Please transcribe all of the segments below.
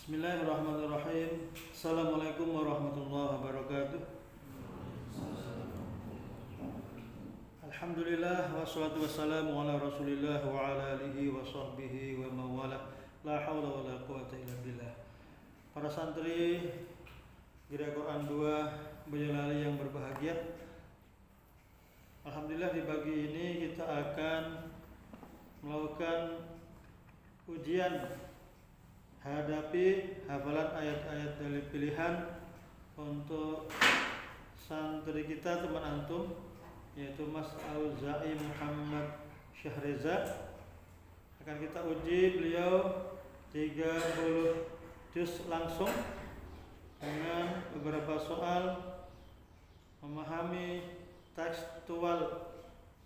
Bismillahirrahmanirrahim. Assalamualaikum warahmatullahi wabarakatuh. Alhamdulillah wassalatu wassalamu ala Rasulillah wa ala alihi wa sahbihi wa mawala. La haula wa la quwata illa billah. Para santri Gereja Quran 2 Boyolali yang berbahagia. Alhamdulillah di pagi ini kita akan melakukan ujian hadapi hafalan ayat-ayat dari pilihan untuk santri kita, teman antum, yaitu Mas Auza'i Muhammad Syahreza. Akan kita uji beliau 30 juz langsung dengan beberapa soal memahami tekstual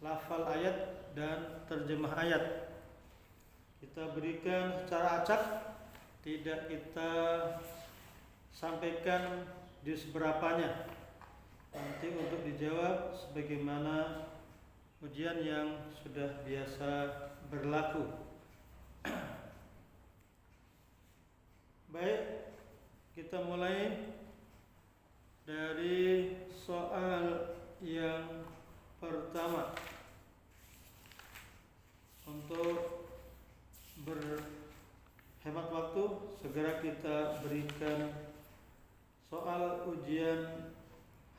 lafal ayat dan terjemah ayat. Kita berikan secara acak, tidak kita sampaikan juz berapanya. Nanti untuk dijawab sebagaimana ujian yang sudah biasa berlaku. Baik, kita mulai dari soal yang pertama. Untuk berhemat waktu, segera kita berikan soal ujian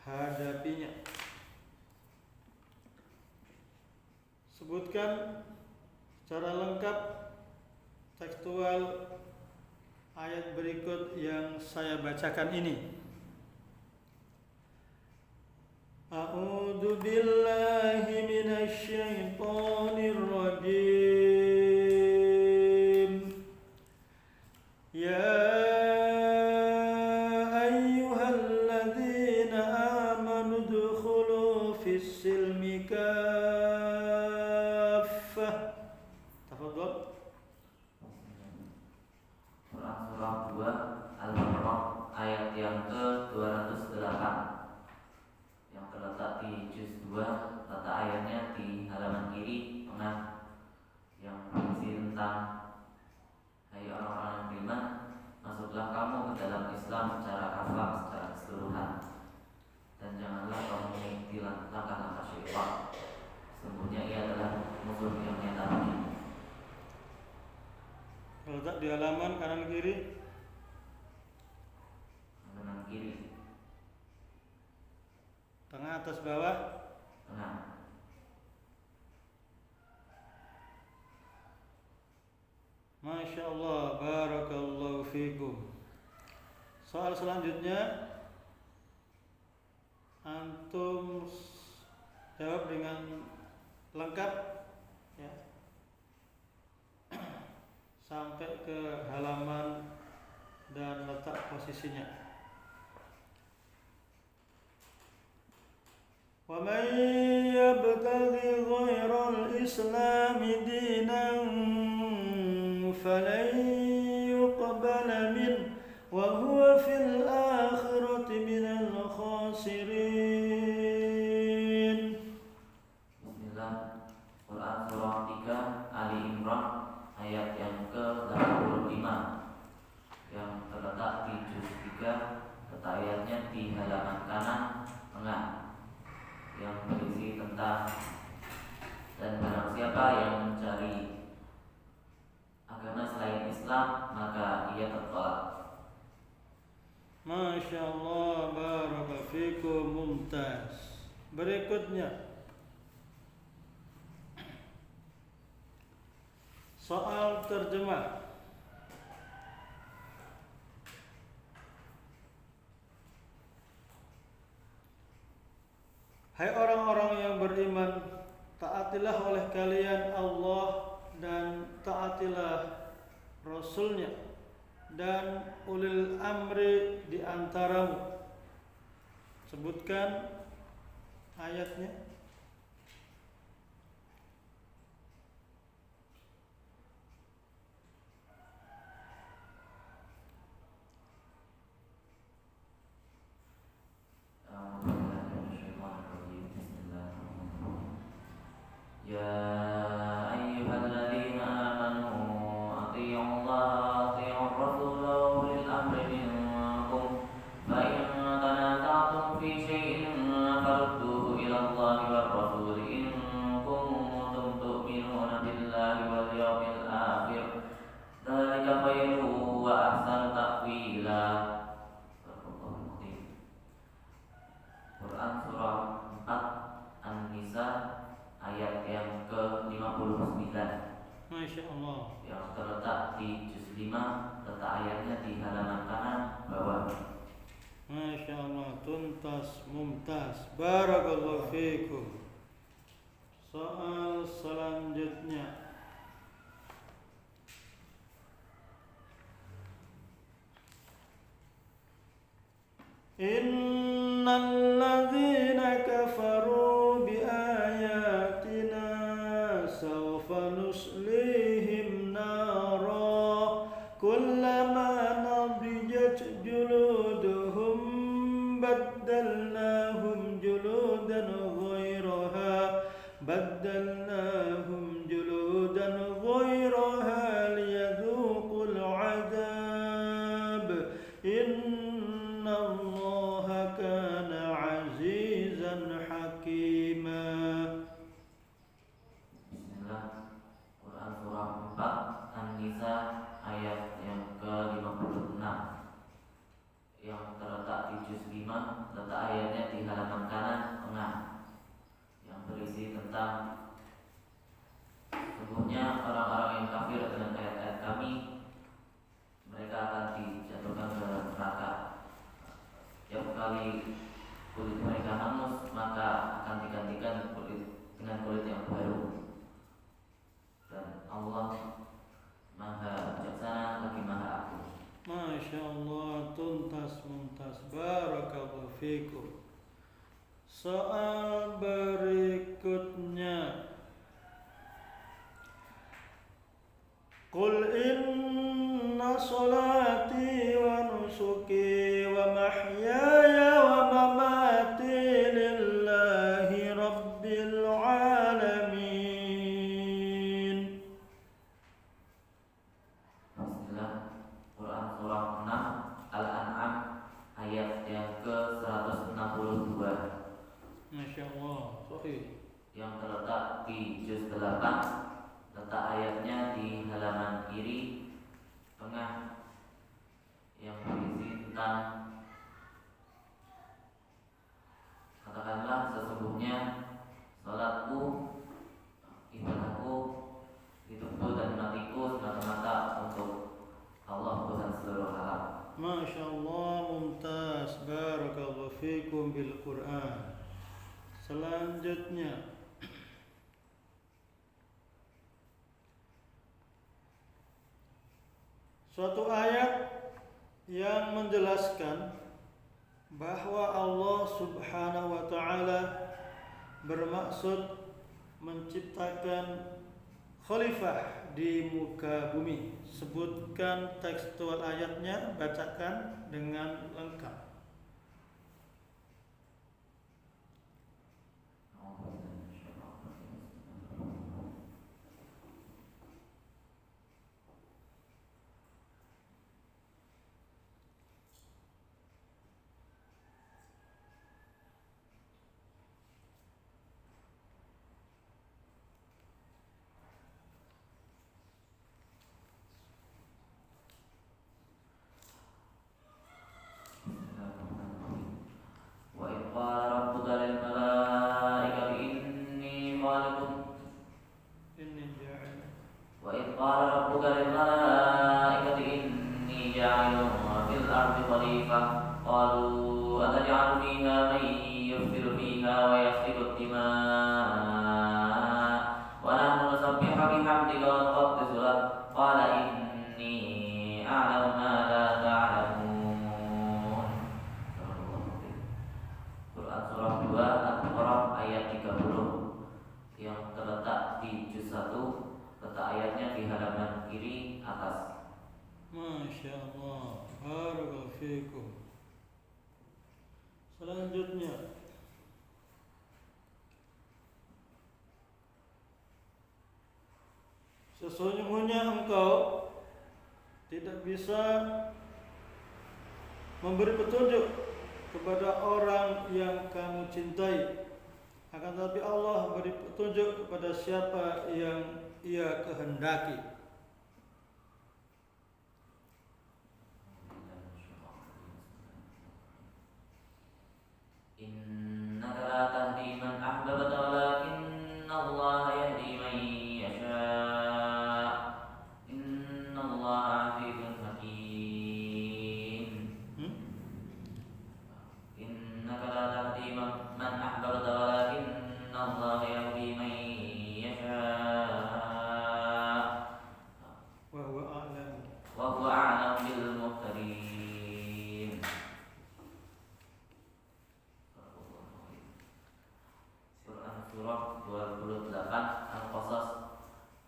hadapinya. Sebutkan secara lengkap tekstual ayat berikut yang saya bacakan ini. A'udzu billahi minasy syaithanir rajim. Ya ayyuhalladzina amanu udkhulu fis-silmi kaffah. Tafadhol. Quran surah 2 Al-Baqarah ayat yang ke-208 yang terletak di juz 2, letak ayatnya di halaman kiri tengah, yang berisi tentang hai orang-orang yang beriman, masuklah kamu ke dalam Islam secara kafah, secara keseluruhan, dan janganlah kamu mengikuti langkah-langkah syaitan, sesungguhnya ia adalah musuh yang nyata bagimu. Letak di halaman kanan kiri. Kanan kiri. Tengah, atas, bawah. Tengah. Masya Allah, barakallahu fikum. Soal selanjutnya antum jawab dengan lengkap, ya, sampai ke halaman dan letak posisinya. Wa man yabtaghi ghairal islami dinan falan yuqbala min wa huwa fil akhirati minal khasirin. Bismillah. Quran surah 3 Ali Imran ayat yang ke-85 yang terletak di juz 3, letak ayatnya di halaman kanan tengah, yang berisi tentang dan barang siapa yang mencari agama selain Islam maka ia tertolak. Masya Allah, barakallahu fikum, mumtaz. Berikutnya soal terjemah. Hai orang-orang yang beriman, taatilah oleh kalian Allah dan taatilah Rasulnya dan ulil amri di antaramu. Sebutkan ayatnya. Ya ayyuhalladzina amanu athi'ullaha wa athi'ur rasul wa ulil di juz 5, letak ayatnya di halaman kanan bawah. Masya Allah, tuntas, mumtaz. Barakallahu fikum. Soal selanjutnya. Innal ladzina kafaru bi ayatina sawfa nuslihim nara kullama nadijat juluduhum baddalnahum juludan ghayraha liyadhuqul adab. Inna Allaha kana azizan hakima. Bismillah. Quran surah 4 An-Nisa ayat yang ke-56 yang terletak di juz 5, letak ayatnya di halaman kanan tengah, yang berisi tentang sesungguhnya orang-orang yang kafir dengan ayat-ayat kami, mereka akan dijatuhkan ke neraka. Setiap kali kulit mereka hangus, maka akan digantikan dengan kulit yang baru. Dan Allah Maha Bijaksana lagi Maha Agung. Masya Allah, tuntas mumtaz. Barakallahu fikum. Soal berikutnya. Qul inna salati wa nusuki wa mahyaya wa mamati lillahi rabbil alamin. Bismillah. Quran surah 6 Al-An'am ayat yang ke-162 Masya Allah, sahih. yang terletak di juz 8, letak ayatnya di halaman kiri tengah, yang berisi tentang katakanlah sesungguhnya salatku, ibadahku, hidupku dan matiku semata-mata untuk Allah Tuhan seluruh alam. Masya Allah, mumtaz. Barakallahu fikum bil Quran. Selanjutnya, suatu ayat yang menjelaskan bahwa Allah Subhanahu wa taala bermaksud menciptakan khalifah di muka bumi. Sebutkan tekstual ayatnya, bacakan dengan lengkap. Masya Allah, barakallahu fikum. Selanjutnya, sesungguhnya engkau tidak bisa memberi petunjuk kepada orang yang kamu cintai, akan tetapi Allah beri petunjuk kepada siapa yang Ia kehendaki. Innaka la tahdi man ahbabta walakinna Allah yahdi man yasha. Inna innallaha azizun hakim. Innaka la tahdi man ahbabta walakinna Allaha yahdi man yasha. Wa huwa a'lam. Wa huwa a'lam bil muhtadin. Surah 28 Al-Qasas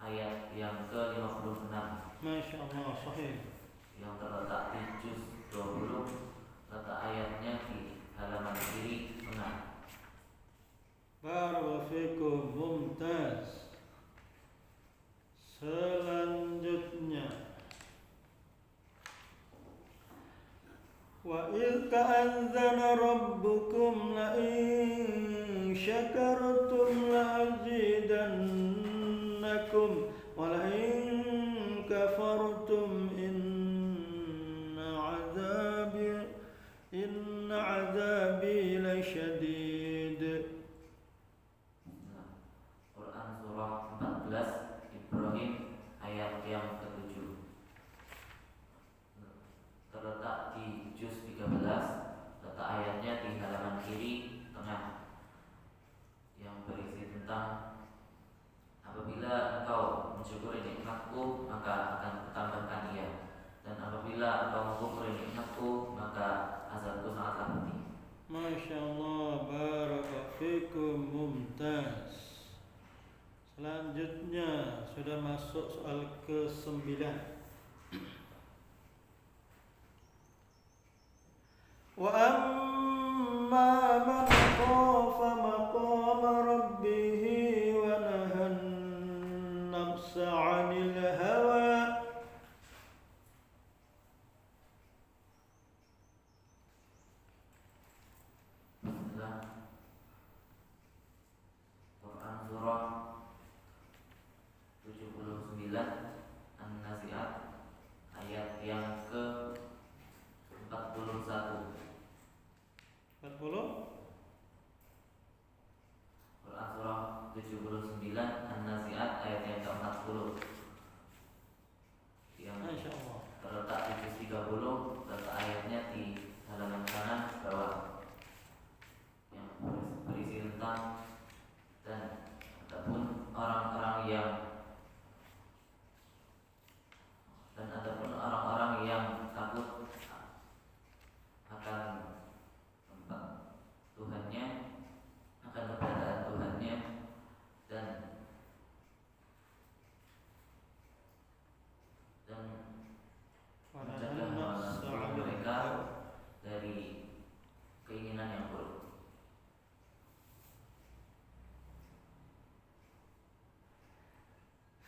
ayat yang ke-56 Masya Allah, sahih. yang terletak di juz 20, letak ayatnya di halaman kiri tengah. Barakallahu fikum, mumtaz. Selanjutnya, wa idh ta'adzana rabbukum la in syakartum la azidannakum wa la in kafartum inna azabi lasyadid. Quran surah 14 Ibrahim ayat yang ke-7, terletak di juz 13, letak ayatnya di halaman kiri tengah, yang berisi tentang apabila engkau mensyukuri nikmatku maka akan kutambahkan ia, dan apabila engkau mengkufuri nikmatku maka azabku sangatlah pedih. Masya Allah, barakallahu fikum, mumtaz. Selanjutnya sudah masuk soal ke-9. Wa amma man khafa maqama rabbih wa nahan nafsa 'anil hawa. Bismillah. Quran surah 79 An-Nazi'at ayat yang ke-41. 40. Quran surah 79 An-Nazi'at ayat yang ke-40 yang Masya Allah. terletak di juz 30, letak ayatnya di halaman kanan bawah, yang berisi tentang dan adapun orang-orang yang takut akan tempat Tuhannya, akan keberadaan Tuhannya, dan mencegah hawa mereka dari keinginan yang buruk.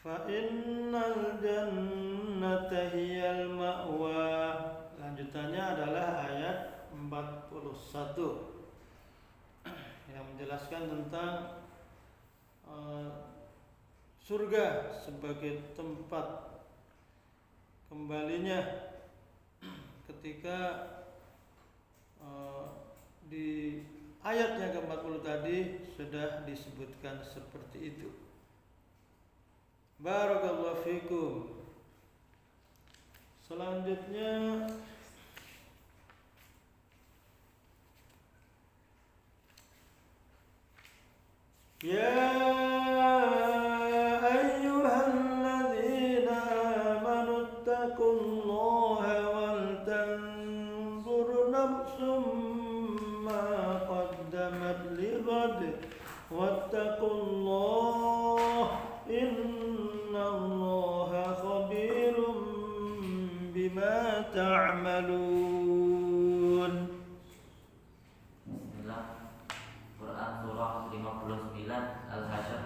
Fa innal jannata hiyal ma'wa. Lanjutannya adalah ayat 41 yang menjelaskan tentang surga sebagai tempat kembalinya ketika di ayat yang ke-40 tadi sudah disebutkan seperti itu. Barakallahu fikum. Selanjutnya ya ayyuhalladzina amanu taqullaha wal tanzur nafsum ma qaddamat lighad wattaqullaha innallaha khabirum bima ta'malun. Bismillah. Quran surah 59 Al-Hasyr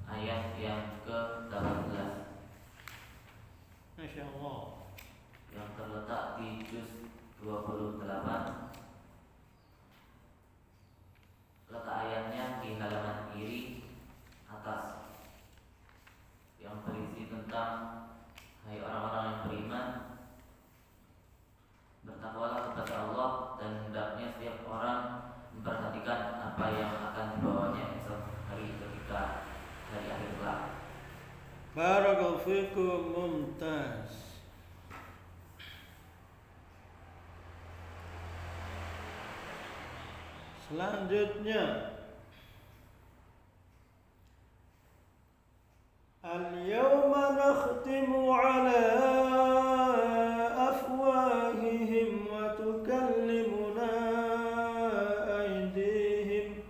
ayat yang ke-18 Masya Allah, yang terletak di juz 28, letak ayatnya di halaman kiri atas, yang berisi tentang hai orang-orang yang beriman, bertakwalah kepada Allah dan hendaknya setiap orang memperhatikan apa yang akan dibawanya esok hari ketika hari akhir kelak. barakallahu fikum, mumtaz. Selanjutnya Al-yawma nakhtimu ala afwahihim wa tukallimuna aydihim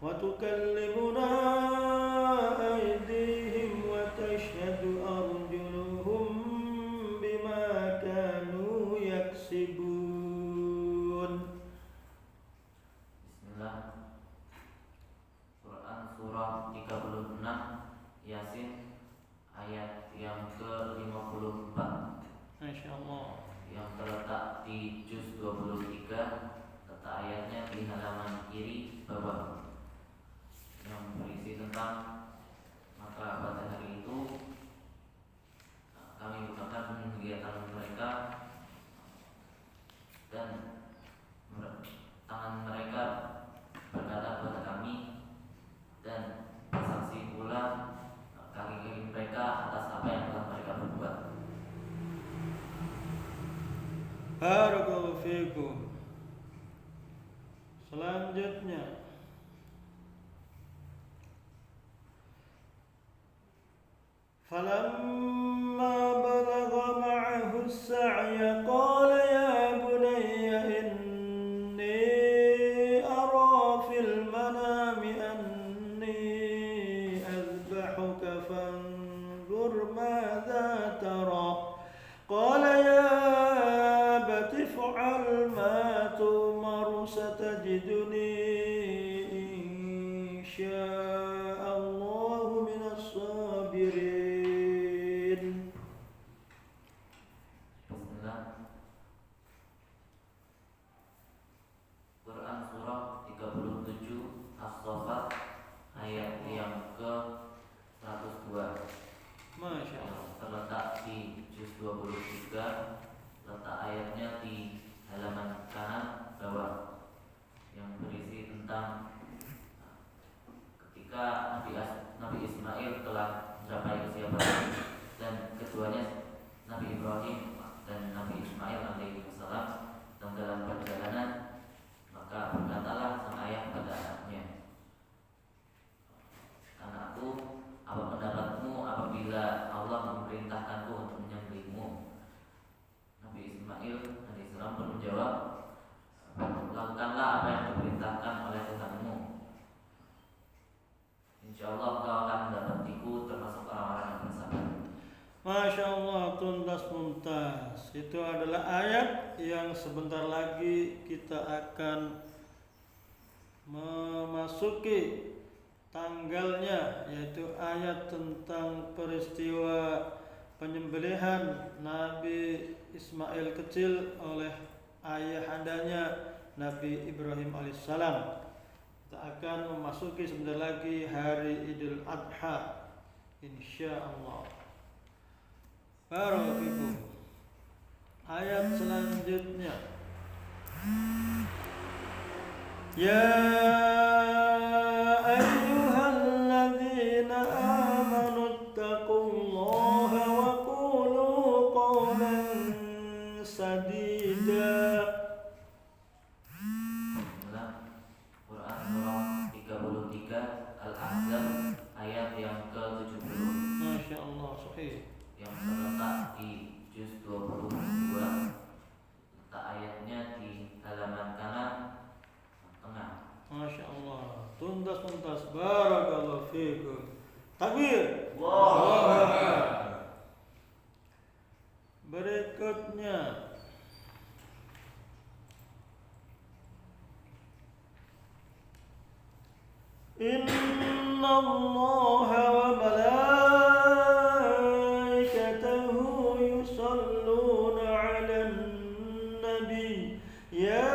wa tashhadu arjuluhum bima kanu yaksibun. Bismillah. Quran surah 36 Yasin ayat yang ke-54 Masya Allah, yang terletak di juz 23, letak ayatnya di halaman kiri bawah, yang berisi tentang maka pada hari itu kami gunakan kegiatan mereka dan tangan mereka berkata kepada kami, dan bersaksi pula kaki-kaki mereka atas apa yang telah mereka berbuat. Barakallahu fikum. Selanjutnya Falamma balagha ma'ahu as-sa'ya qala ya bunayya inni ara fil manami anni azbahuka fanzur madza tara qala ya abati if'al ma tu'mar satajiduni insya'allahu minas sabirin. Bismillah. Quran surah 37 As-Saffat ayat yang ke-102 Masya Allah. yang terletak di juz 23, letak ayatnya di halaman kanan bawah, yang berisi tentang ketika Nabi Ismail telah mencapai usia balik dan keduanya Nabi Ibrahim dan Nabi Ismail alaihissalam sedang dalam perjalanan, maka berkatalah sang ayah pada anaknya, "Anakku, apa pendapatmu apabila Allah memerintahkanku untuk menyembelihmu?" Nabi Ismail alaihissalam pun menjawab, "Lakukanlah apa yang diperintahkan oleh Tuhanmu. Insyaallah kau akan mendapatiku termasuk orang-orang yang bersabar." Masya Allah, tuntas muntas. Itu adalah ayat yang sebentar lagi kita akan memasuki tanggalnya, yaitu ayat tentang peristiwa penyembelihan Nabi Ismail kecil oleh ayahandanya Nabi Ibrahim alaihissalam. Kita akan memasuki sebentar lagi hari Idul Adha, insyaallah. Barakallahu. Ayat selanjutnya. Ya ayyuhalladzina amanu taqullaha wa qulu qawlan sadida. Bismillah. Quran surah 33 Al-Ahzab ayat yang ke-70 Masya Allah, sahih. yang terletak di juz 22, letak ayatnya di halaman kanan tengah. Masya Allah, tuntas. Barakallahu fikum. Takbir. Allahu Akbar. Berikutnya Inna Allaha wa malaikatahu yusalluna 'alan nabi ya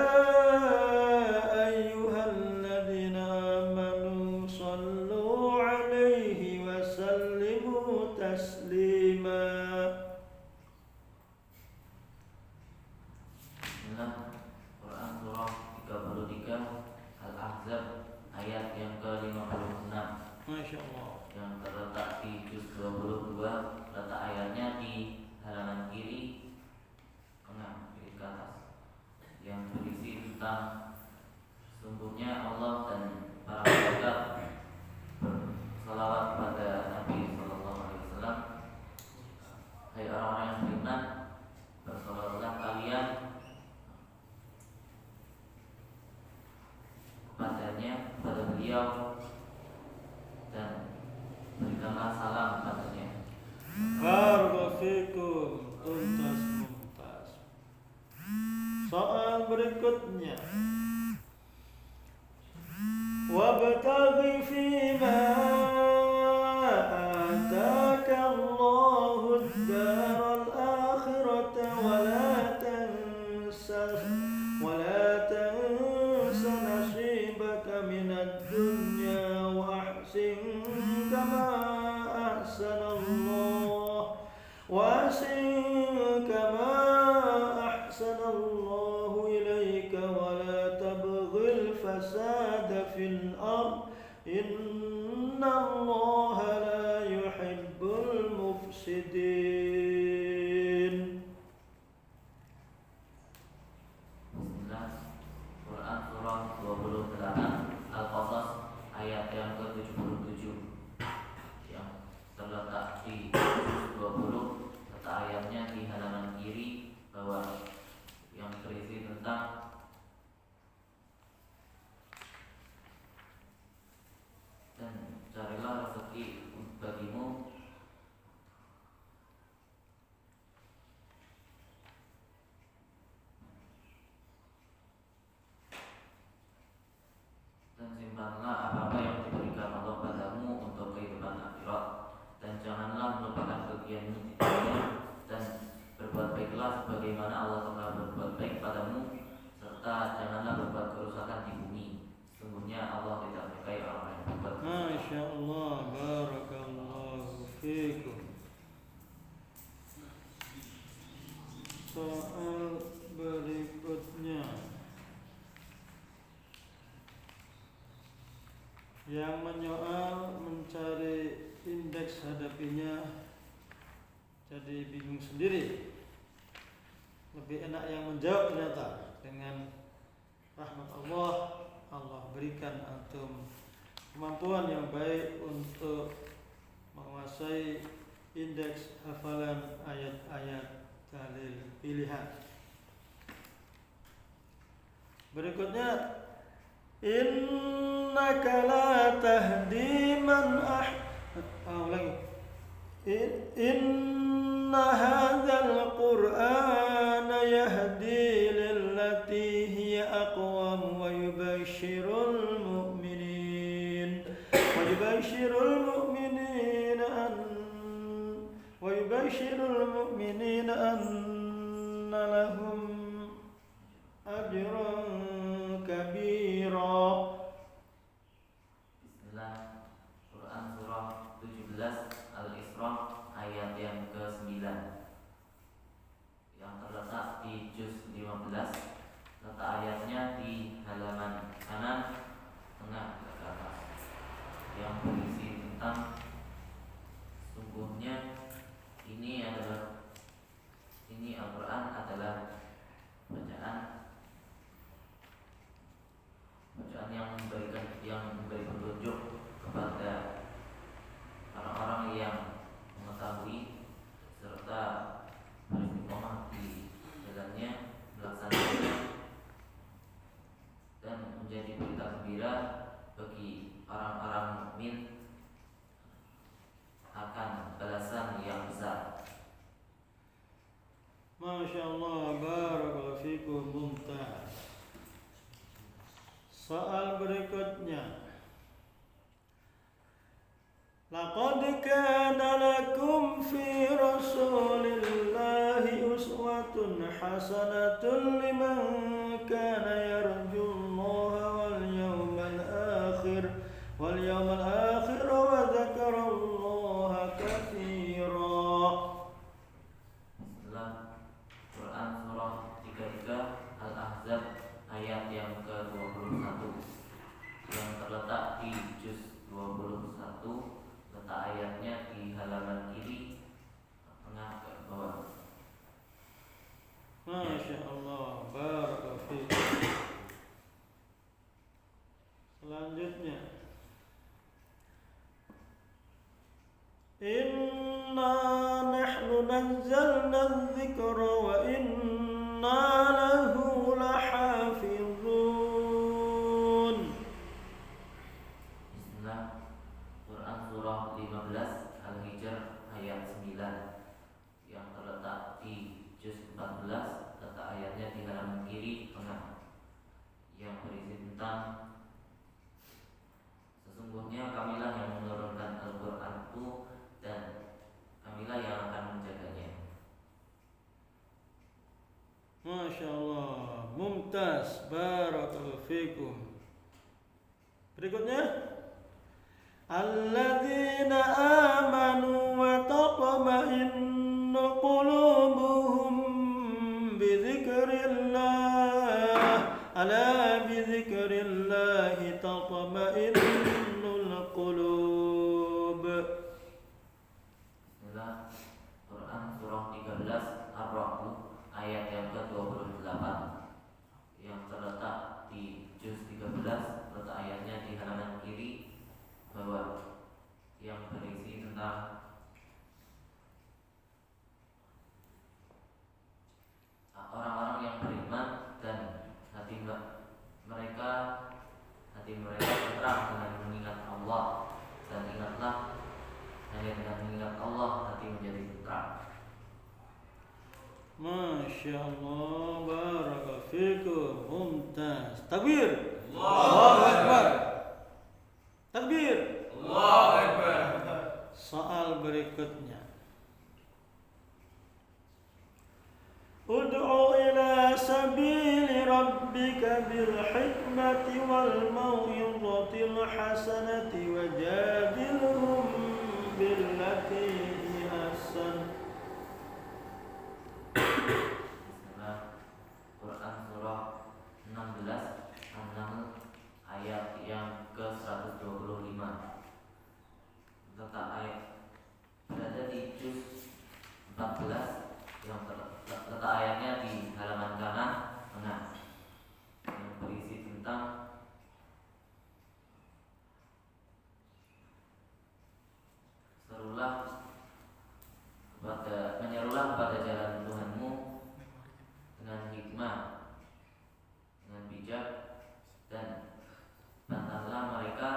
ayyuhalladzina amanu sallu 'alaihi wa sallimu taslima. Bismillah. Quran surah 33 Al-Ahzab ayat yang ke-56 Masya Allah. yang terletak di juz 22, letak ayatnya di halaman kiri tengah, kiri ke atas, yang berisi beliau dan berikanlah salam padanya. Barakallahu fikum. Tuntas. Soal berikutnya. Wabtaghi fima ataka Allahu ad-daral akhirata wa la tansa nasibaka minad dunya wa ahsin kama ahsana Allah ilayka wa la tabghil fasada fil ard inna Allah la yuhibbul mufsidin. Bismillah. Quran surah 28 Al-Qasas ayat yang ke-77 yang terletak di juz 20, letak ayatnya di halaman kiri bawah, yang berisi tentang dan carilah rezeki bagimu dan simpanlah apa-apa yang diberikan Allah padamu untuk kehidupan akhirat, dan janganlah melupakan kegiatanmu di dunia, dan berbuat baiklah sebagaimana Allah telah berbuat baik padamu, serta janganlah berbuat kerusakan di bumi. Sesungguhnya Allah tidak menyukai orang yang berbuat kerusakan. Masya Allah, barakallahu fikum. Soal berikutnya, yang menyoal mencari indeks hadapinya jadi bingung sendiri. Lebih enak yang menjawab ternyata. Dengan rahmat Allah, Allah berikan antum kemampuan yang baik untuk menguasai indeks hafalan ayat-ayat dalil pilihan. Berikutnya, innaka la tahdi man inna hadzal qur'ana yahdi lillati hiya aqwam wa yubashshirul mu'minina anna lahum ajran kabira. Bismillah. Quran surah 17 Al-Isra ayat yang ke-9 yang terletak di juz 15, letak ayatnya di halaman kanan tengah ke atas, yang berisi tentang sungguhnya ini Al-Quran adalah bacaan yang memberi petunjuk kepada orang-orang yang mengetahui serta beristiqomah di jalannya, melaksanakannya, dan menjadi berita gembira bagi orang-orang mukmin akan balasan yang besar. Masya Allah, barakallahu fikum, mumtaz. Soal berikutnya, laqad kana lakum fi rasulillahi uswatun hasanatun liman kana yarjullaha wal yawmal akhir wa dzakarallaha katsira. Bismillah. Quran surah 33 Al-Ahzab ayat yang ke-21 yang terletak di juz 21, letak ayatnya di halaman kiri tengah ke bawah. Masya Allah, barakallahu fikum. Selanjutnya, inna nahnu nazzalna dzikra wa inna lahu lahafizun. letak ayatnya di halaman kiri tengah, yang berisi tentang sesungguhnya kamilah yang menurunkan Al-Quran itu dan kamilah yang akan menjaganya. Masya Allah, mumtaz, barakallahu fikum. Berikutnya, alladzina amanu wa tatma'innu qulubuhum bi dzikrillah, ala bi dzikrillah tatma'innul qulub. Bismillah. Quran surah 13 Ar-Ra'd ayat yang ke-28 yang terletak di juz 13, letak ayatnya di halaman kiri bawah, yang berisi tentang orang-orang yang beriman dan hati mereka terang dengan mengingat Allah, dan ingatlah hanya dengan mengingat Allah hati menjadi terang. Masya Allah, barakallahu fikum, mumtaz. Takbir, Allahu Akbar. Takbir, Allahu Akbar. Soal berikutnya, ud'u ila sabili rabbika bil hikmati wal mau'izatil hasanati wajadilhum billati hiya ahsan. Quran surah 16 An-Nahl ayat yang ke-125, letak ayat berada di juz 14, yang letak ayatnya di halaman kanan tengah, yang berisi tentang menyerulah kepada jalan Tuhanmu dengan hikmah, dengan bijak, dan bantahlah mereka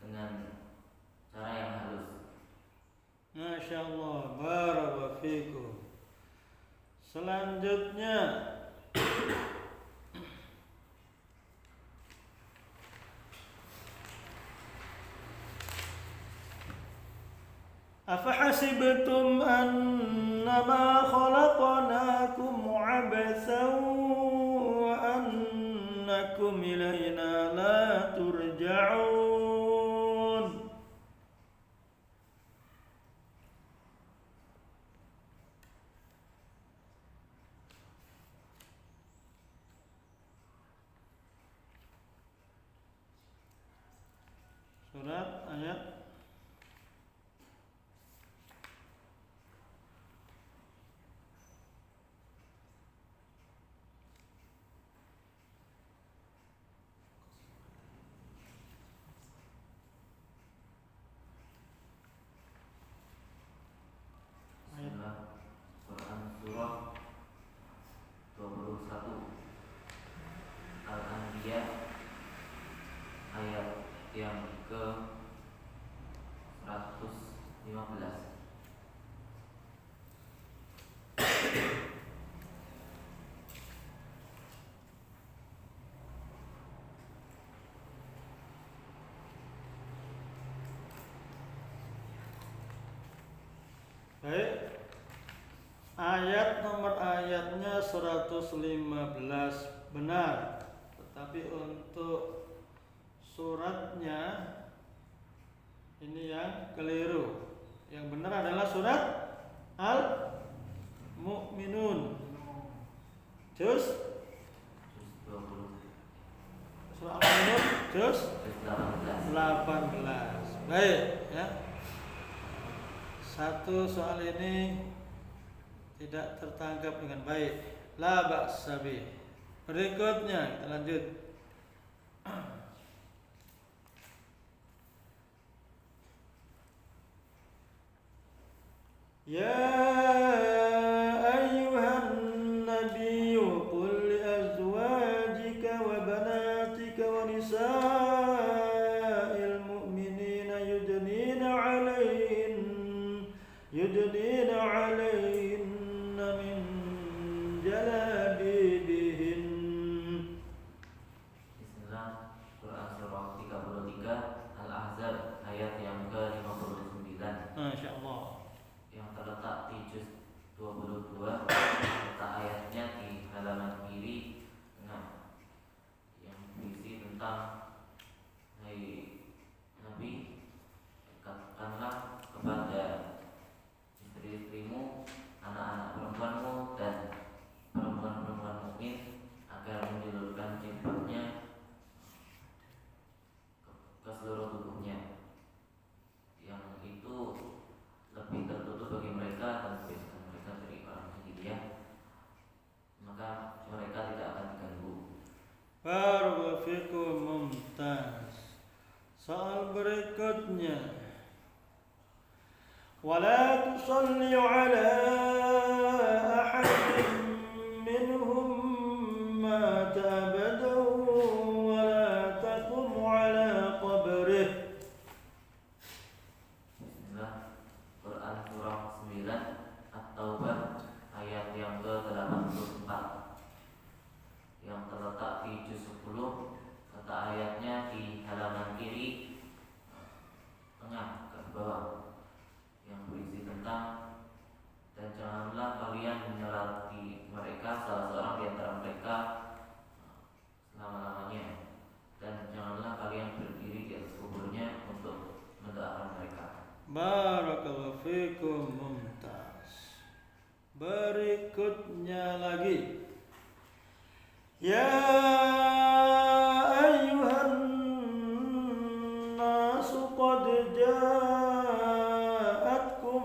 dengan cara yang halus. Masya Allah, barakallahu fikum. Selanjutnya, afahasibtum annama khalaqnakum abathan wa annakum ilaina la turja'un. Surat ayat Quran surah 21 Al-Anbiya ayat yang ke-115. baik. Ayat nomor ayatnya 115 benar, tetapi untuk suratnya ini yang keliru. Yang benar adalah surat Al-Mu'minun juz 20 Surat Al-Mu'minun juz 18. 18. Baik ya. Satu soal ini tidak tertangkap dengan baik. La ba'sa bih. Berikutnya kita lanjut. Ya ayyuhan nabiyyu qul li azwajika wa banatika wa nisa'il mu'minina yudnina 'alayhinna min جلابيبهن. Bismillah. Quran surah 33 Al-Ahzab ayat yang ke-59. Masya Allah. Yang terletak di juz 22, letak ayatnya di halaman kiri. Nah, yang berisi tentang hai Nabi, katakanlah kepada istri-istrimu, anak-anak perempuanmu dan perempuan-perempuan mukmin agar menjulurkan jilbabnya ke seluruh tubuhnya, yang itu lebih tertutup bagi mereka dan membebaskan mereka dari orang jahiliyah, maka mereka tidak akan diganggu. Barakallahu fikum, mumtaz. Soal berikutnya, wala tusalli ala ahadin minhum mata abadan wala taqum ala qabrih. Bismillah. Quran surah 9 At-Taubah ayat yang ke-84 yang terletak di juz 10, letak ayatnya di halaman kiri tengah ke bawah, yang berisi tentang dan janganlah kalian menyolati mereka salah seorang di antara mereka selama-lamanya, dan janganlah kalian berdiri di atas kuburnya untuk mendoakan mereka. Barakallahu fikum, mumtaz. Berikutnya lagi, ya ayyuhan nasu qad ja'atkum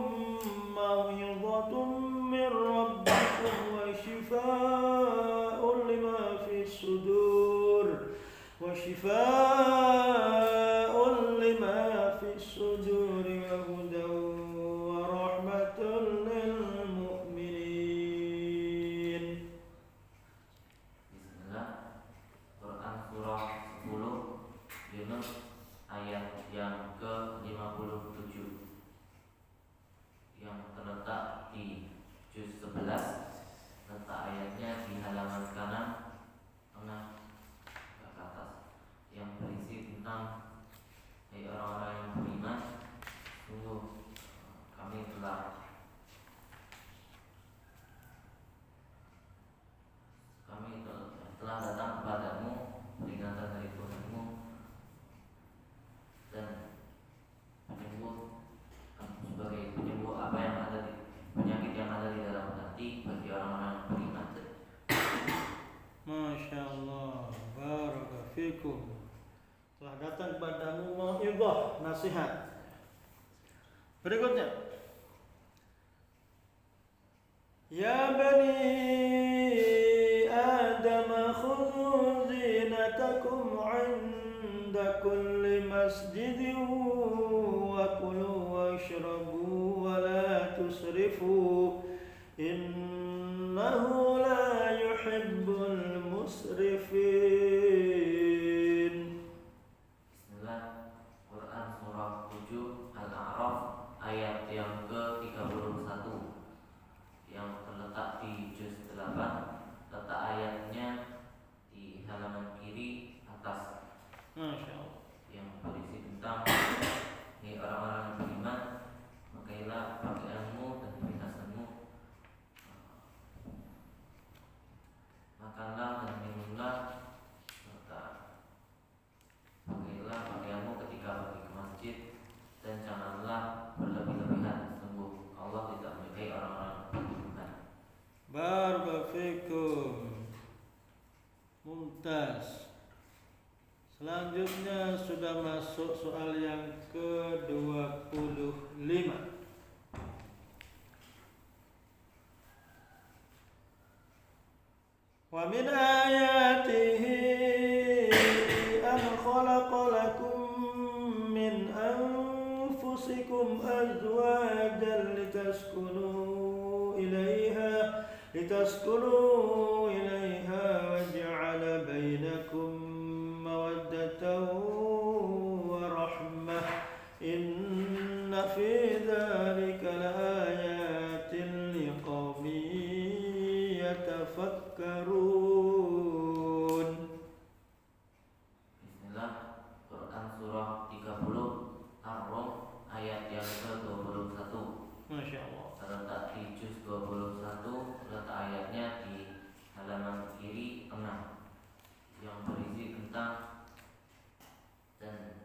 maw'izatun min rabbikum wa shifaa'un lima fis sudur wa shifaa'un lima fis suduri wa hudan wa rahmatun lil mu'minin. Bismillah. Quran surah 10 Yunus ayat yang ke-57 yang terletak di juz 11, letak ayatnya di halaman kanan tengah ke atas, yang berisi tentang hai orang-orang yang beriman, sungguh kami telah datang kepadamu peringatan dari Tuhanmu dan penyembuh sebagai penyembuh apa yang ada di penyakit yang ada di dalam hati bagi orang-orang yang beriman. Masya Allah, barakallahu fikum. Telah datang kepadamu mau'izah, nasihat. Berikutnya, ya bani Adam khudhu zinatakum 'inda kulli masjidin wa kulu washrabu wa la tusrifu innahu la yuhibbul musrifin. Bismillah. Quran surah 7 Al-A'raf ayat yang ke-31 yang terletak di juz 8, letak ayatnya di halaman kiri atas, Masya Allah. yang berisi tentang ini orang-orang yang beriman, pakailah pakaianmu dan perhiasanmu, makanlah dan minumlah, serta pakailah pakaianmu ketika pergi ke masjid, dan janganlah berlebih-lebihan, sungguh Allah tidak menyukai orang-orang yang beriman. Barakallahu fikum, mumtaz. Selanjutnya sudah masuk soal yang ke-25. Wa min ayatihi an khalaqa lakum min anfusikum azwajan litaskunu ilaiha wa ja'ala bainakum mawaddatan wa rahmah inna fi dzalika laayatin liqaumin يتفكرون. Bismillah. Quran surah 30 Ar-Rum ayat yang ke-21. Masya Allah. Terletak di juz 21, letak ayatnya di halaman kiri tengah, yang berisi tentang, dan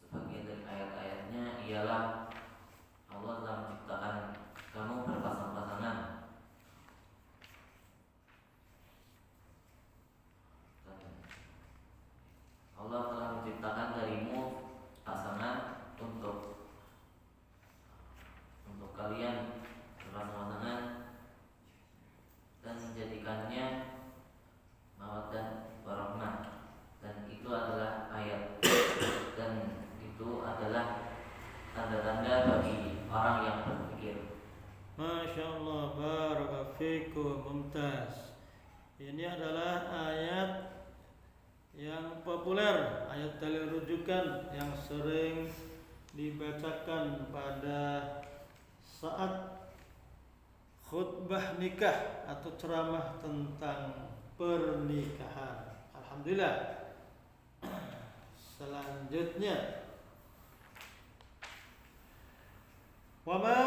sebagian dari ayat-ayatnya ialah Allah telah menciptakan kamu berpasang-pasangan, dan Allah telah menciptakan darimu pasangan untuk kalian berpasang-pasangan, dan menjadikannya mawaddah warahmah, dan itu adalah ayat, dan itu adalah tanda-tanda bagi orang yang berpikir. Masya Allah, barakallahu mumtaz. Ini adalah ayat yang populer, ayat dalil rujukan yang sering dibacakan pada saat khutbah nikah atau ceramah tentang pernikahan. Alhamdulillah. Selanjutnya, wa ma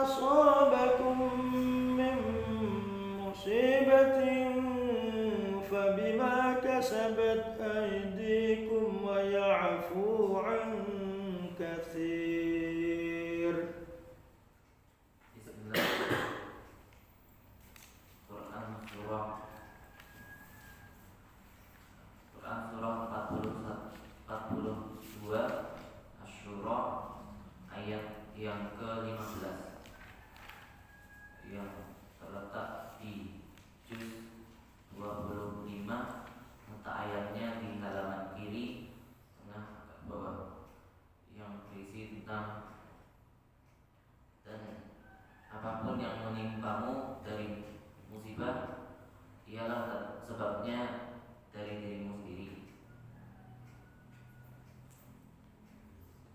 asabakum min musibatin fabima kasabat aydikum wa ya'fu an katsir. Bismillah. Quran surah 42 Asy-Syura ayat yang ke-15, yang terletak di juz 25, letak ayatnya di halaman kiri tengah bawah, yang berisi tentang, dan apapun yang menimpamu dari musibah ialah sebabnya dari dirimu sendiri.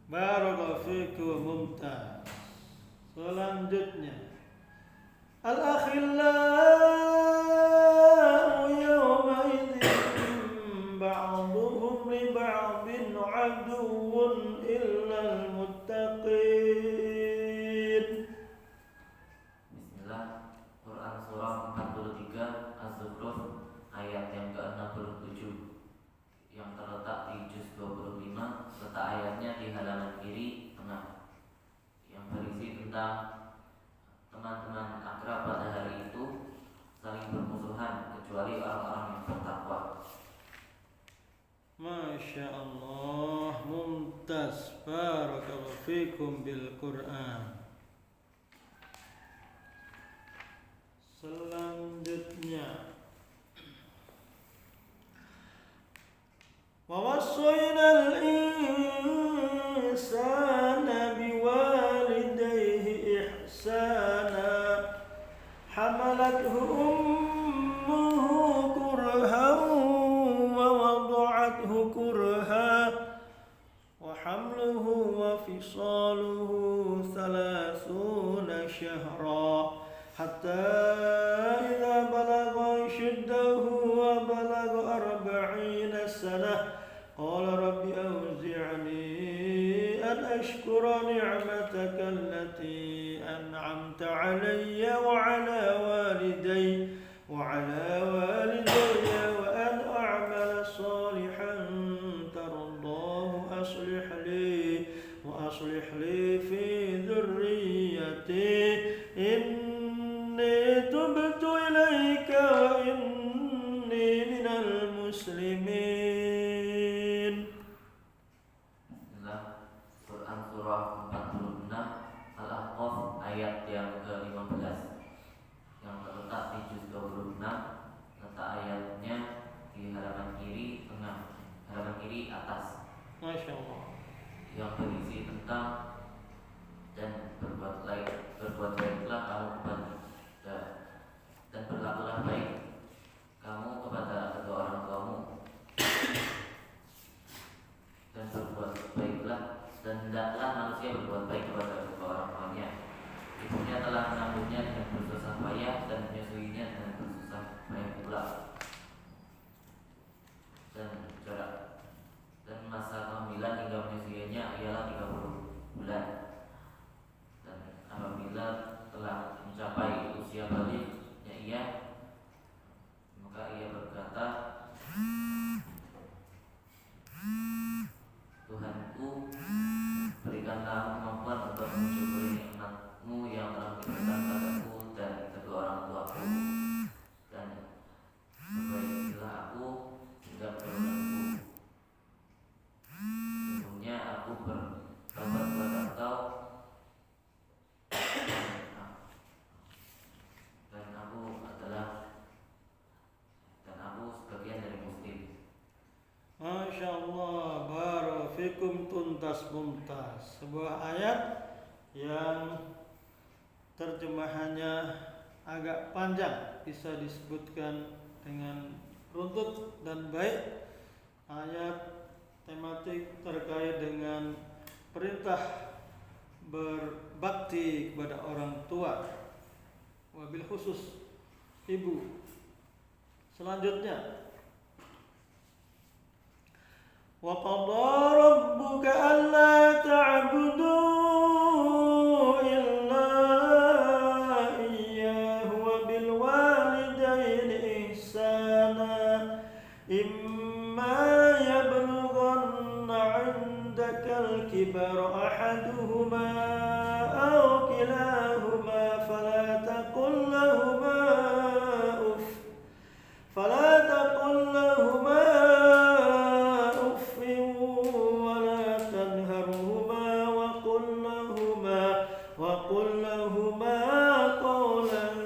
Barakallahu fikum mumtaz. Selanjutnya, al-akhillau yawma idzin ba'duhum li ba'din aduwwun illal muttaqin. Bismillah. Quran surah 43 Az-Zukhruf ayat yang ke-67, yang terletak di juz 25, letak ayatnya di halaman kiri tengah, yang berisi tentang teman-teman akrab pada hari itu saling bermusuhan kecuali orang-orang yang bertakwa. Masya Allah, mumtaz. Barakallahu fikum bil Quran. Selanjutnya, wa wassayna al-insana biwalidayhi ihsana hamalathu ummuhu kurhan wa wada'athu kurhan wa hamluhu wa fisaluhu 30 syahra hatta idza balagha ashuddahu wa balagha 40 sanah qala rabbi awzi'ni an ashkura ni'mataka allati an'amta 'alayya wa 'ala walidayya wa an a'mala salihan tardahu aslih li fi dhurriyyati inni tubtu ilaika wa inni minal muslimin. Bismillah. Quran surah 46 Al-Ahqaf ayat yang ke-15, tuntas mumtaz. Sebuah ayat yang terjemahannya agak panjang, bisa disebutkan dengan runtut dan baik. Ayat tematik terkait dengan perintah berbakti kepada orang tua, wabil khusus ibu. Selanjutnya, wa qadha rabbuka alla ta'budu illa iyyahu wa bil walidayni ihsana imma yablughanna 'indaka al-kibara ahaduhuma aw kilahuma fala taqul lahuma uff wa la tanharhuma wa qul lahuma qawlan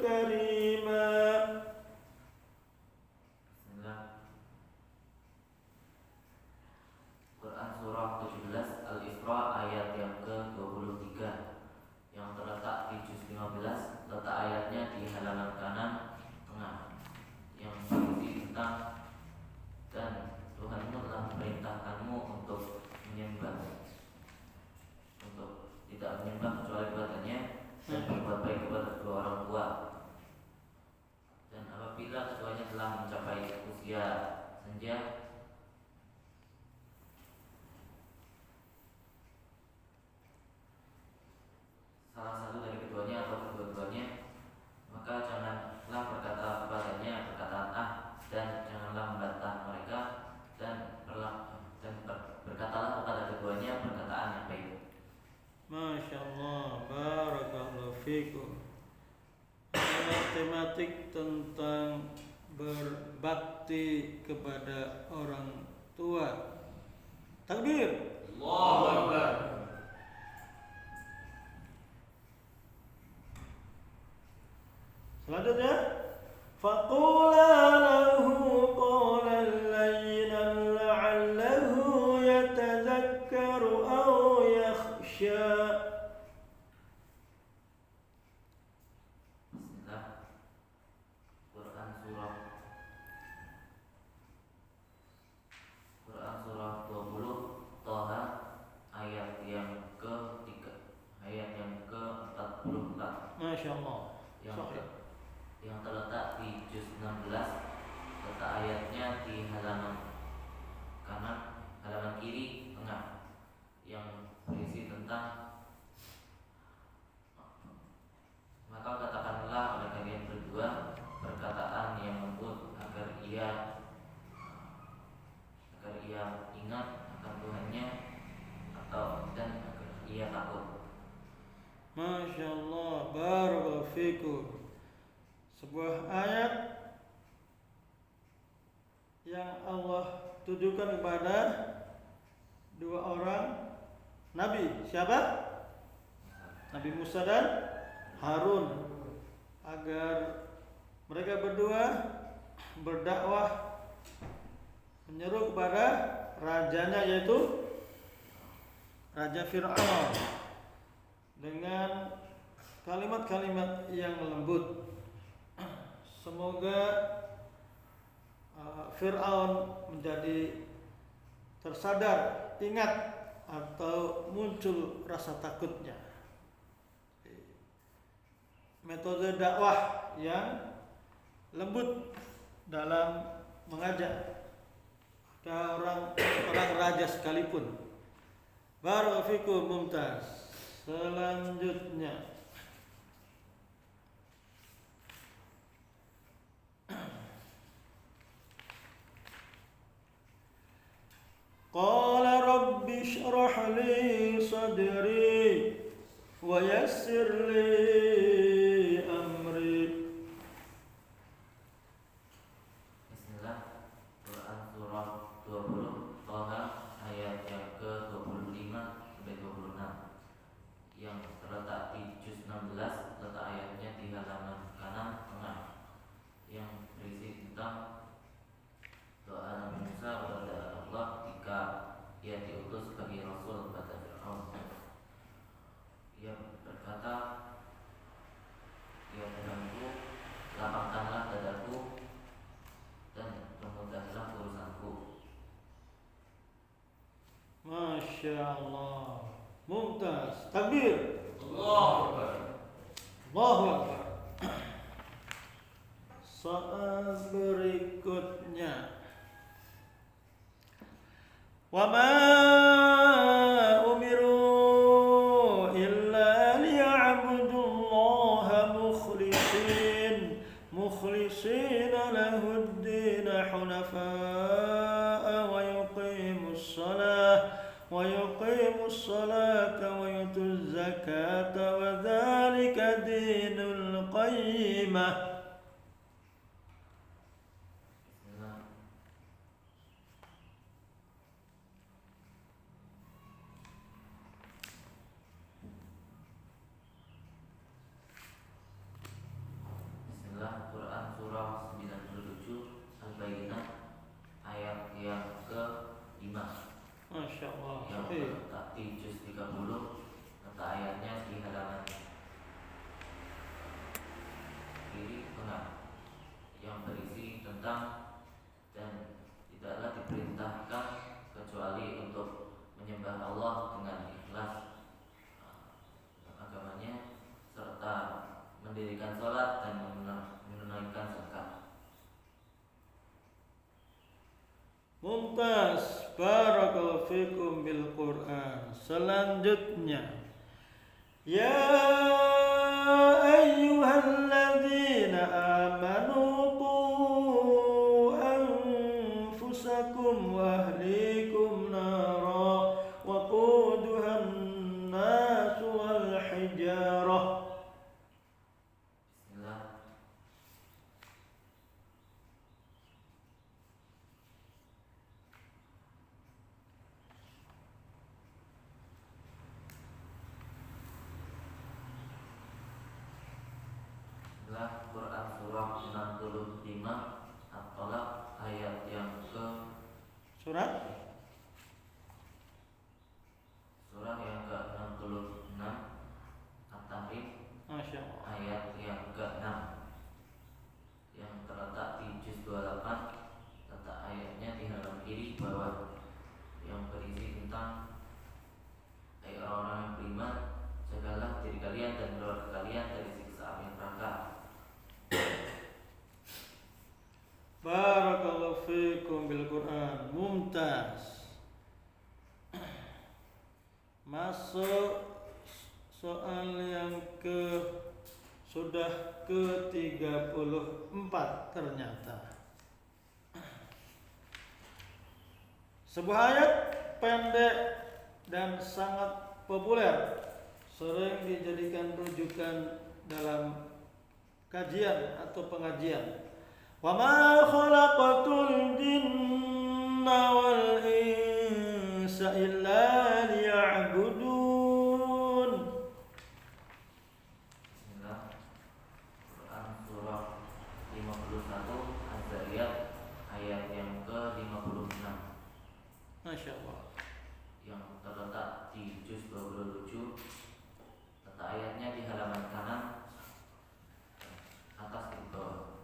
karima. Bismillah. Quran surah 17 Al-Isra ayat yang ke-23 yang terletak di juz 15, letak ayatnya di halaman kanan tengah, yang berisi tentang dan Tuhanmu telah memerintahkanmu untuk tidak menyembah kecuali kepadanya dan berbuat baik kepada kedua orang tua. Dan apabila keduanya telah mencapai usia senja, salah satu dari keduanya atau kedua-duanya, maka janganlah berkata kepadanya perkataan dan janganlah membantah mereka, dan berkatalah kepada keduanya perkataan yang baik. Masya Allah, barakallahu fikum. Tematik tentang berbakti kepada orang tua. Takbir. Allahu Akbar. Selanjutnya, faqula lahu qawlan layyinan la'allahu yatadhakkaru aw yakhsha. Bismillah. Quran surah 20 Thaha ayat yang ke-44. Masya Allah. Yang terletak di juz 16, letak ayatnya di halaman kanan, halaman kiri tengah, yang berisi tentang maka katakanlah oleh kalian berdua perkataan yang lembut agar ia ingat akan Tuhannya dan agar ia takut. Masya Allah, barakallahu fikum. Sebuah ayat yang Allah tujukan kepada dua orang nabi. Siapa? Nabi Musa dan Harun, agar mereka berdua berdakwah menyeru kepada rajanya, yaitu Raja Fir'aun, dengan kalimat-kalimat yang lembut. Semoga Fir'aun menjadi tersadar, ingat, atau muncul rasa takutnya. Metode dakwah yang lembut dalam mengajak orang raja sekalipun. Barakallahu fikum, mumtaz. Selanjutnya, qala rabbi shrah li sadri wa yassir li amri. Bismillah. Quran surah 20 Thaha ayat yang ke-25 sampai 26, yang terletak di juz 16, letak ayatnya di halaman kanan tengah, yang berisi tentang doa Nabi Musa kepada Allah ketika ia diutus Soal berikutnya. Wa ma umiru illa liya'budullaha mukhlisina lahud-din hunafa'a wa yuqimus salata wa yutuz zakata wa dzalika dinul qayyimah. Quran surah 97 Al-Baqarah ayat yang ke-5. Masya Allah. Yang terletak di juz 30, letak ayatnya di halaman kiri tengah, yang berisi tentang dan tidaklah diperintahkan kecuali untuk menyembah Allah dengan ikhlas agamanya serta mendirikan sholat dan menunaikan zakat. Mumtaz, barakallahu fikum bil Quran. Selanjutnya, ya ayyuhalladzina amanu qu anfusakum wa ahlikum nara wa quduhan nas wal hijarah. Quran surah 65 At-Talaq ayat yang ke Surah yang ke-66 At-Tahrim Masya Allah. ayat yang ke-6 yang terletak di juz 28, letak ayatnya di halaman kiri bawah, yang berisi tentang orang-orang yang beriman, jagalah diri kalian dan keluarga kalian dari siksa api neraka. Barakallahu fikum bil Quran. Mumtaz. Masuk soal yang sudah ke-34 ternyata. Sebuah ayat pendek dan sangat populer, sering dijadikan rujukan dalam kajian atau pengajian. Wa ma khalaqatul jinna wal insa illa liya'budun. Bismillah. Quran surah 51 Az-Zariyat ayat yang ke-56. Masya Allah. Yang terletak di juz 27, letak ayatnya di halaman kanan atas di bawah,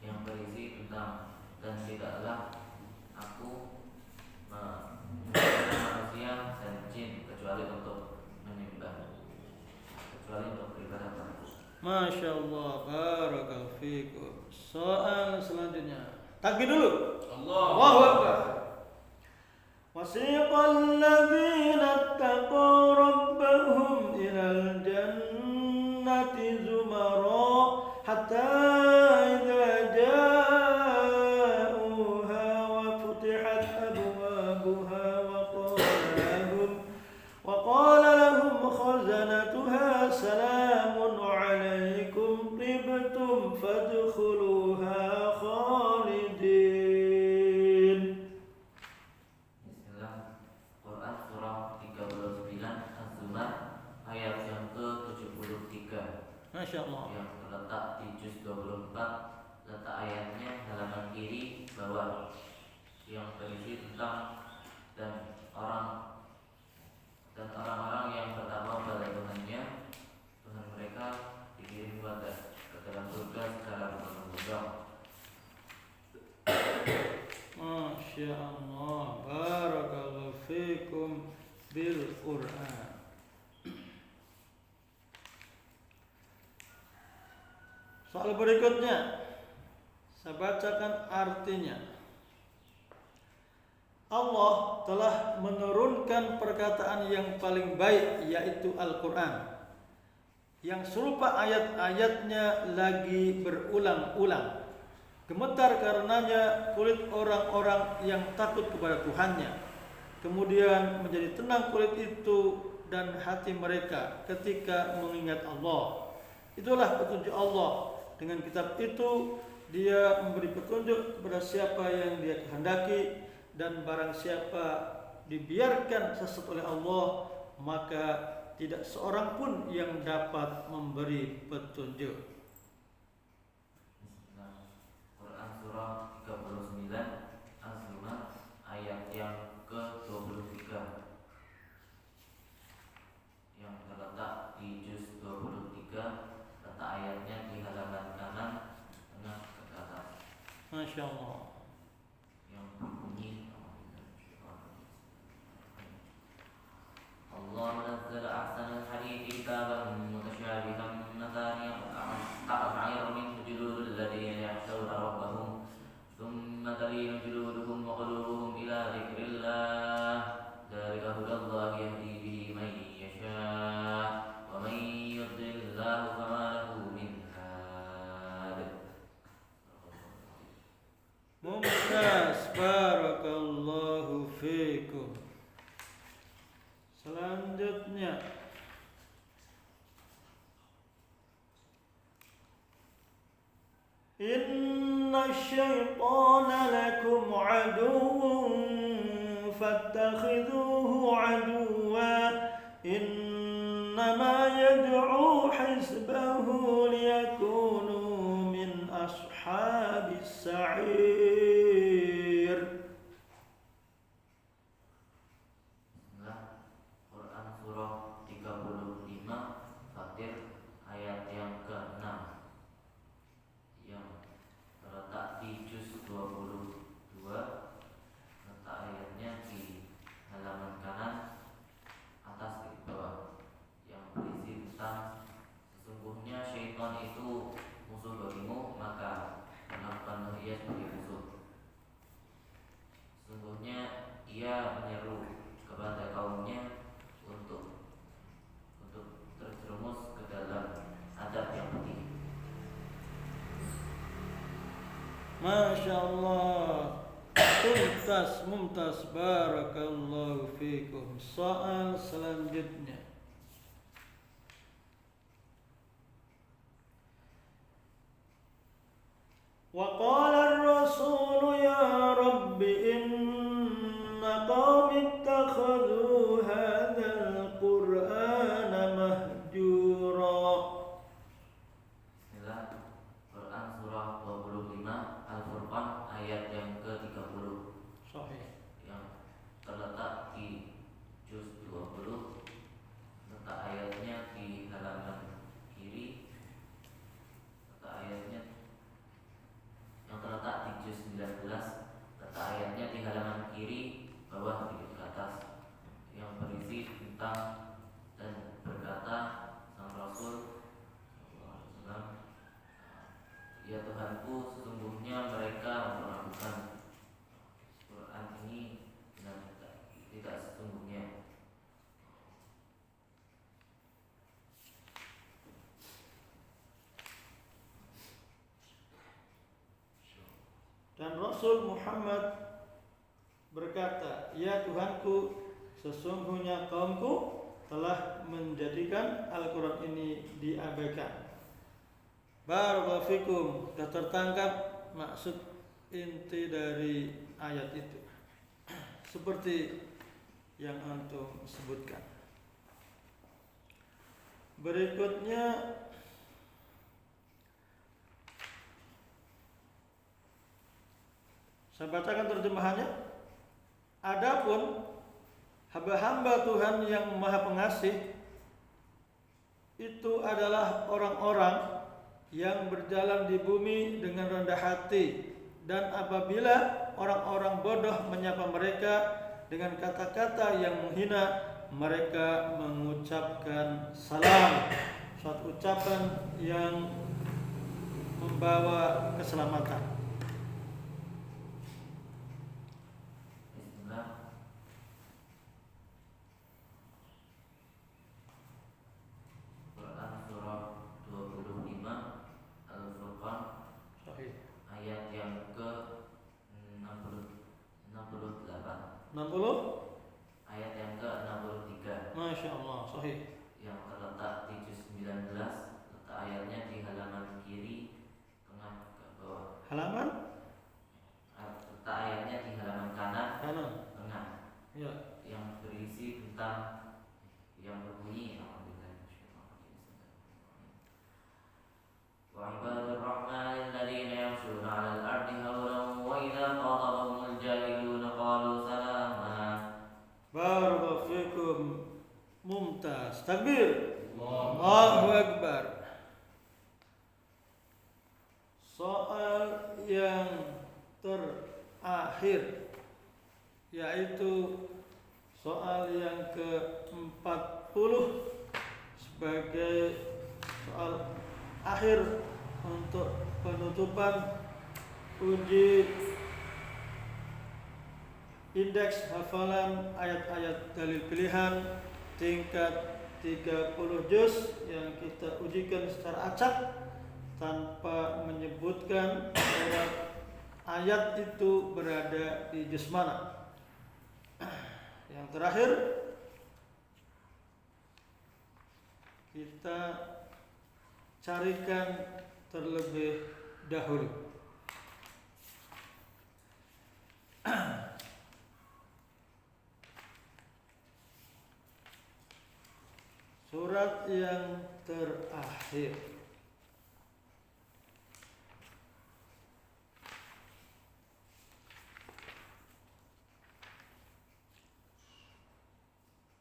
yang berisi tentang dan tidaklah aku menciptakan manusia dan jin kecuali untuk beribadah padaku. Masya Allah. Barakallahu fikum. Soal selanjutnya. Takbir dulu. Allahu Akbar. Wasiqal ladzina taqaw rabbahum ilal jannati zumara hatta idza ja'uha wa futihat abwabuha wa qala lahum khazanatuha salamun alaikum tibtum fadkhuluha khalidin. Bismillah. Quran surah 39 Az-Zumar ayat yang ke-73. Masya Allah. Yang terletak di juz 24, letak ayatnya halaman kiri bawah, yang berisi tentang orang-orang yang bertakwa pada Tuhannya, Tuhan mereka dikirim ke dalam surga secara bertanggung. Masya Allah. Barakallahu fikum bil Quran. Soal berikutnya, Saya bacakan artinya. Allah telah menurunkan perkataan yang paling baik, yaitu Al-Quran, yang serupa ayat-ayatnya lagi berulang-ulang. Gemetar karenanya kulit orang-orang yang takut kepada Tuhannya. Kemudian menjadi tenang kulit itu dan hati mereka ketika mengingat Allah. Itulah petunjuk Allah. Dengan kitab itu Dia memberi petunjuk kepada siapa yang Dia kehendaki, dan barang siapa dibiarkan sesat oleh Allah, maka tidak seorang pun yang dapat memberi petunjuk. Quran surah 39 Az-Zumar ayat yang ke-23 yang terletak di juz 23, letak ayatnya di halaman kanan tengah ke atas. Masya Allah. Yang berbunyi, Allah nazzala ahsanal hadithi kitaban mutasyabihan mataniya aqsha'ira minhu juludul ladina yakhshawna rabbahum thumma talinu juluduhum wa qulubuhum ila dzikrillah dzalika hudallahi yahdi bihi man yasha' wa man yudlilillahu fama lahu min had. Mumtaz, barakallahu fikum. Selanjutnya, inna syaitana lakum aduwwun fattakhidhuhu aduwwa innama yad'u hizbahu liyakunu min ashabis sa'ir. Quran surah 35 Fatir ayat yang ke-6 yang terletak di juz 22, letak ayatnya di halaman kanan atas di bawah, yang berisi tentang sesungguhnya syaitan itu musuh bagimu, maka perlakukanlah ia sebagai musuh. Sesungguhnya ia menyeru kepada kaumnya untuk terjerumus ke dalam azab yang pedih. Masya Allah. Mumtaz, barakallahu fikum. Soal selanjutnya, wa qala ar-rasul ya rabbi inna qawmi ittakhadhu hadzal qur'ana mahjura. Bismillah. Quran surah 25 Al-Furqan ayat yang ke-30 Sahih. yang terletak di juz 20, letak ayatnya di halaman kiri, letak ayatnya yang terletak di juz 19, letak ayatnya di halaman kiri bawah di atas, yang berisi tentang dan berkata sang Rasul SAW, ya Tuhanku, sesungguhnya mereka melakukan Quran ini dengan tidak sesungguhnya. Dan Rasul Muhammad berkata, ya Tuhanku, sesungguhnya kaumku telah menjadikan Al-Quran ini diabaikan. Barakallahu fikum. Sudah tertangkap maksud inti dari ayat itu, seperti yang antum sebutkan. Berikutnya, saya bacakan terjemahannya. Adapun hamba-hamba Tuhan yang Maha Pengasih itu adalah orang-orang yang berjalan di bumi dengan rendah hati, dan apabila orang-orang bodoh menyapa mereka dengan kata-kata yang menghina, mereka mengucapkan salam, suatu ucapan yang membawa keselamatan. ayat yang ke-63. Masya Allah, sahih. Yang terletak di juz 19, letak ayatnya di halaman kiri tengah ke bawah. Halaman Letak ayatnya di halaman kanan tengah. Ya. Yang berisi tentang yang berbunyi wa ibadur rahmanil ladzina yamshuna 'alal ardi hawlan wa idza qatalahumul jahiluna qalu salama. Barakallahu fikum. Mumtaz. Takbir. Allahu Akbar. Soal yang terakhir yaitu soal yang ke-40 sebagai soal akhir untuk penutupan uji indeks hafalan ayat-ayat dalil pilihan tingkat 30 juz yang kita ujikan secara acak tanpa menyebutkan bahwa ayat itu berada di juz mana. Yang terakhir kita carikan terlebih dahulu surat yang terakhir.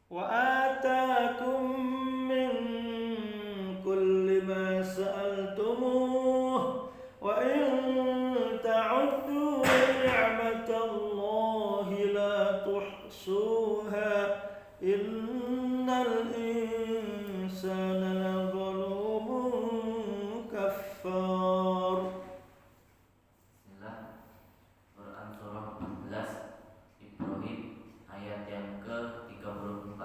Wa atakum min kulli ma sa'altumuh wa in ta'uddu ni'matallahi la tuhsuha innal insana lazalumun kaffar. Bismillah. Quran surah 14 Ibrahim ayat yang ke-34.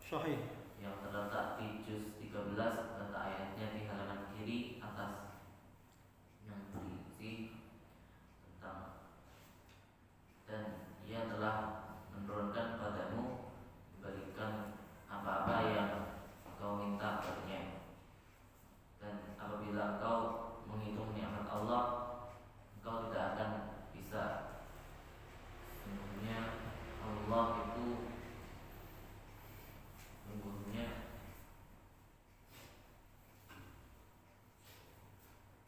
Sahih. Yang terletak di juz 13, letak ayatnya di halaman kiri atas, yang berisi tentang dan ia telah menurunkan padamu diberikan apa-apa yang kau minta padanya, dan apabila engkau menghitung nikmat Allah engkau tidak akan bisa. Sungguhnya Allah itu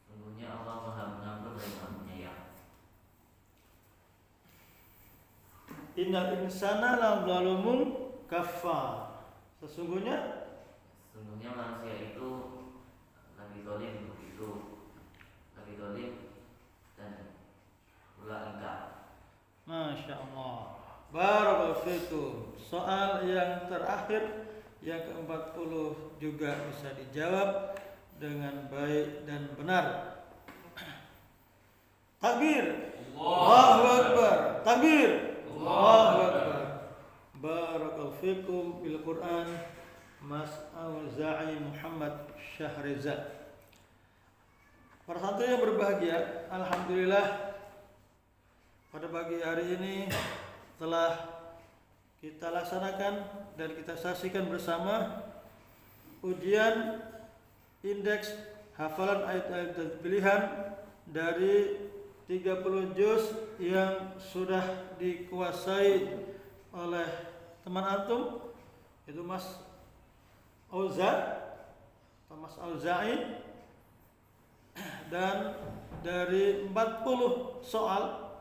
Sungguhnya Allah Maha Pengampun dan Maha Penyayang. Innal insana lazalumun kafar. Sesungguhnya manusia itu lagi zalim, lagi zalim dan pula ingkar. Masya Allah. Barakallahu fikum. Soal yang terakhir yang ke-40 juga bisa dijawab dengan baik dan benar. Takbir. Allahu Akbar. Takbir. Allahu Akbar. Barakallahu fikum bil Quran. Mas Auza'i Muhammad Syahrizad. Para santri yang berbahagia, alhamdulillah pada pagi hari ini telah kita laksanakan dan kita saksikan bersama ujian indeks hafalan ayat-ayat pilihan dari 30 juz yang sudah dikuasai oleh teman antum, itu Mas Auza'i, dan dari 40 soal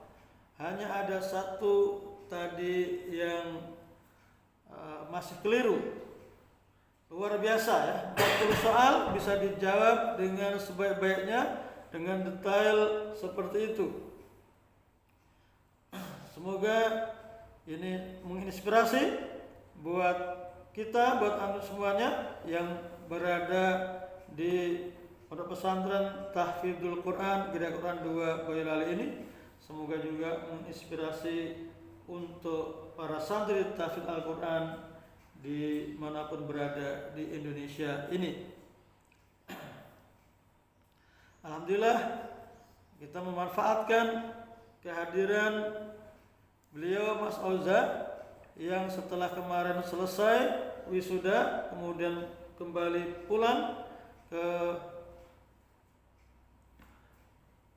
hanya ada satu tadi yang masih keliru. Luar biasa ya, 40 soal bisa dijawab dengan sebaik-baiknya, dengan detail seperti itu. Semoga ini menginspirasi buat kita, buat antum semuanya yang berada di Pondok Pesantren Tahfidzul Quran Gereja Quran 2 Boyolali ini. Semoga juga menginspirasi untuk para santri tahfidz Al-Quran di manapun berada di Indonesia ini. Alhamdulillah kita memanfaatkan kehadiran Beliau Mas Auza yang setelah kemarin selesai wisuda kemudian kembali pulang ke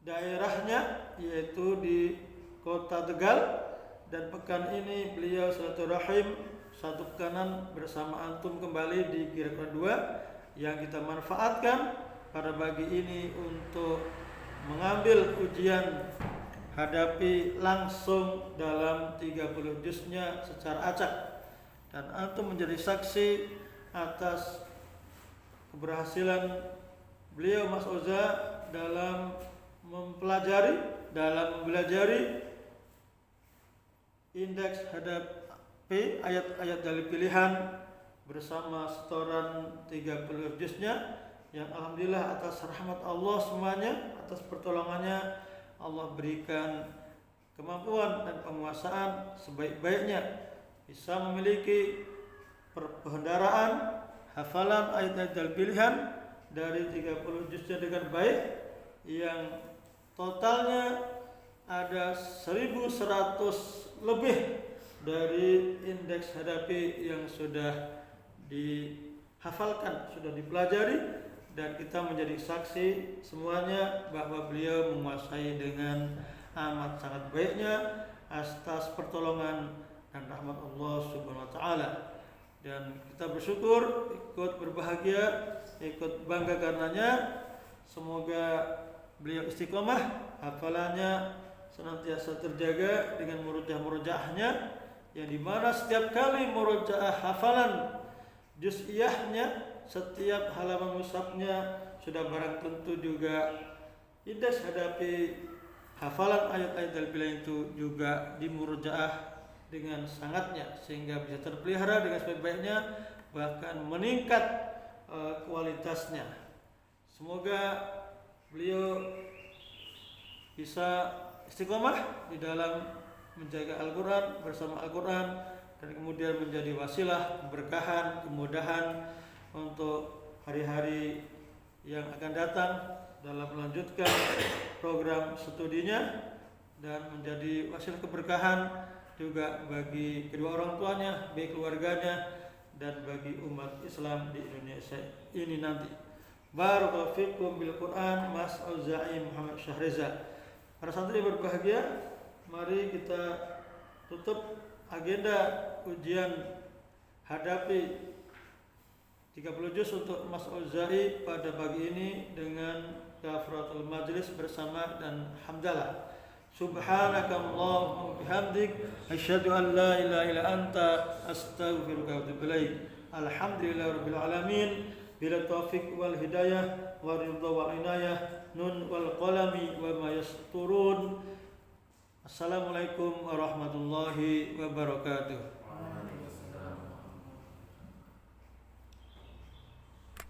daerahnya yaitu di Kota Tegal, dan pekan ini beliau silaturahim satu pekanan bersama antum kembali di Gira Quran 2 yang kita manfaatkan pada pagi ini untuk mengambil ujian hadapi langsung dalam 30 juznya secara acak, dan antum menjadi saksi atas keberhasilan beliau Mas Auza dalam mempelajari indeks hadapi ayat-ayat dalil pilihan bersama setoran 30 juznya yang alhamdulillah atas rahmat Allah semuanya, atas pertolongannya Allah berikan kemampuan dan penguasaan sebaik-baiknya bisa memiliki perbendaharaan hafalan ayat-ayat dalil pilihan dari 30 juznya dengan baik yang totalnya ada 1100 lebih dari indeks hadapi yang sudah dihafalkan, sudah dipelajari, dan kita menjadi saksi semuanya bahwa beliau menguasai dengan amat sangat baiknya atas pertolongan dan rahmat Allah Subhanahu wa taala. Dan kita bersyukur, ikut berbahagia, ikut bangga karenanya. Semoga beliau istiqomah, hafalannya senantiasa terjaga dengan murojaah-murojaahnya, yang dimana setiap kali murojaah hafalan juz'iyahnya, setiap halaman mushafnya sudah barang tentu juga indeks hadapi hafalan ayat-ayat dalil pilihan itu juga dimurojaah dengan sangatnya sehingga bisa terpelihara dengan sebaik-baiknya, bahkan meningkat kualitasnya. Semoga beliau bisa istiqomah di dalam menjaga Al-Quran, bersama Al-Quran, dan kemudian menjadi wasilah keberkahan, kemudahan untuk hari-hari yang akan datang dalam melanjutkan program studinya, dan menjadi wasilah keberkahan juga bagi kedua orang tuanya, bagi keluarganya, dan bagi umat Islam di Indonesia ini nanti. Barakallahu fikum bil Quran, Mas Auza'i Muhammad Syahriza. Para santri berbahagia, mari kita tutup agenda ujian hadapi 30 juz untuk Mas Auza'i pada pagi ini dengan kafaratul majlis bersama dan hamdalah. Subhanakallahumma bihamdik asyhadu an la ilaha illa anta astaghfiruka wa atubu ilaik. Alhamdulillahirabbil alamin. Bila taufiq wal hidayah wa ridha wal inayah, nun wal qalami wa ma yasturun. Assalamualaikum warahmatullahi wabarakatuh.